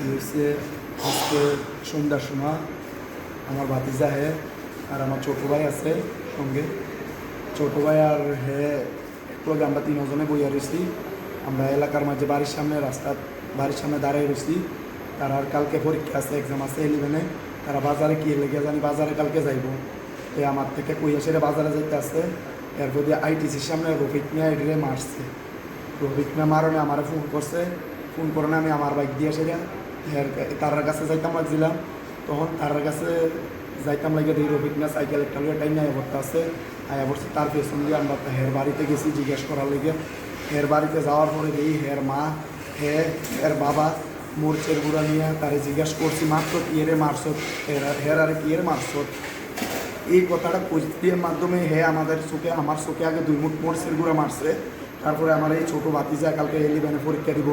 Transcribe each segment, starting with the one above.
কি হয়েছে আজকে সন্ধ্যার সময় আমার ভাতিজা হে আর আমার ছোটো ভাই আছে সঙ্গে। ছোটো ভাই আর হে একলগে আমরা তিনজনে বইয়া রয়েছি। আমরা এলাকার মাঝে বাড়ির সামনে বাড়ির সামনে দাঁড়াই রয়েছি। তারা আর কালকে পরীক্ষা আছে, এক্সাম আছে 11-এ। তারা বাজারে কি লেগে জানি বাজারে কালকে যাইব। তো আমার থেকে কইয়া সেরে বাজারে যাইতে আসছে। এরপর দিয়ে আইটিসির সামনে রফিক মিয়া এটিরে মারছে। রফিক মিয়া মারণে আমার ফোন করছে। ফোন করে আমি আমার বাইক দিয়ে সেটা তার কাছে যাইতাম লাগছিলাম। তখন তার কাছে যাইতাম লাগে দেখি রফিক মিয়া সাইকেল একটা লোক টাইম আয়া পড়তে আছে। আয়া পড়ছে তার পেছন দিয়ে আমরা হের বাড়িতে গেছি জিজ্ঞেস করার লেগে। হের বাড়িতে যাওয়ার পরে দেখি হের মা হের বাবা মোরচের গুঁড়া নিয়ে তারে জিজ্ঞেস করছি মাত্র কিয়েরে মারছত, হের আরে কিয়েরে মারছত। এই কথাটা কুস্তির মাধ্যমে আমার চোখে আগে 2 মুঠ মোরচের গুঁড়া মারছে। তারপরে আমার এই ছোটো ভাতিজা কালকে 11-এ পরীক্ষা দিব।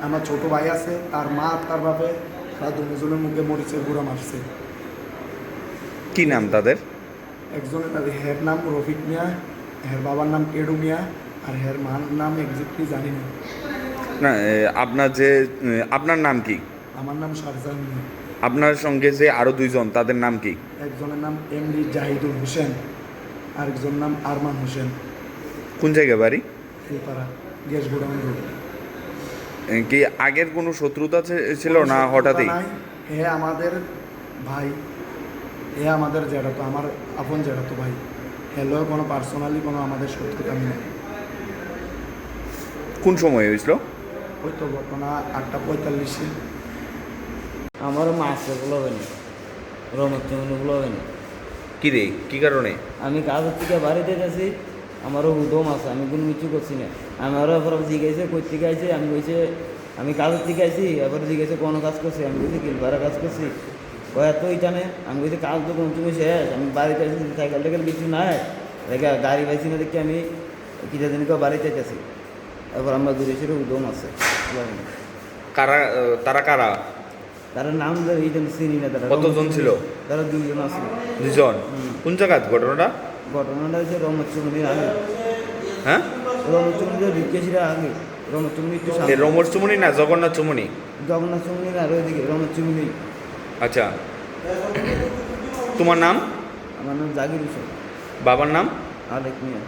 আমার ছোটো ভাই আছে, তার মা তার বাপে তারা দুজনের মুখে মরিচের গুঁড়া মারছে। কি নাম তাদের? একজনের হের নাম রফিক মিয়া, হের বাবার নাম কেডু মিয়া, আর হের মার নাম এক্সাক্টলি জানি না। না, আপনার নাম কি? আমার নাম শাহজাহান মিয়া। আপনার সঙ্গে যে আরো 2 জন তাদের নাম কি? একজনের নাম এমডি জাহিদুল হোসেন, আরেকজনের নাম আরমান হোসেন। কোন জায়গায় বাড়ি? ফুলপাড়া গ্যাস গোডাউন রোড। কি আগের কোনো শত্রুতা ছিল না হঠাৎই? হে আমাদের ভাই, হে আমাদের জ্যাঠাতো, আমার আপন জ্যাঠাতো ভাই। হ্যালো, কোনো পার্সোনালি কোনো আমাদের শত্রুতা আমি নাই। কোন সময় হয়েছিল? ওই তো ঘটনা 8:45-এ। আমারও মাছ হবে না, রমচমগুলো হবে না। কি রে, কি কারণে? আমি কাজের থেকে বাড়িতে গেছি, আমারও উদম আছে, আমি কোনো কিছু করছি না। আমারও এবার জিজ্ঞাসা করতে গেছে, আমি কইছে আমি কাজের থেকে আইছি। এবার জিজ্ঞাসা কোনো কাজ করছি, আমি কইছি কিলবারে কাজ করছি। ও এত ইটানে আমি কইছি কাজ তো কোনো তুমি শেষ। আমি বাড়িতে আসি, সাইকেল টাইকেল কিছু নাই, দেখে গাড়ি পাইছি না দেখি আমি কিটা দিনকে বাড়িতে গেছি। এবার আমরা দূরেছিল উদম আছে। তারা কারা? তারা নাম এই চিনি না। তারা কতজন ছিল? তারা 2 জন আছে। 2 জন? কোন জায়গায় ঘটনাটা? ঘটনাটা হচ্ছে রমচমনির আগে। হ্যাঁ, রমচমনির রিকেশিরা আগে। রমচমনি একটু সামনে। রমর চুমনি না জগন্নাথ চুমনি? জগন্নাথ চমনির আর ওইদিকে রমচমনি। আচ্ছা, তোমার নাম? আমার নাম জাকির হোসেন। বাবার নাম? আলেক মিয়া।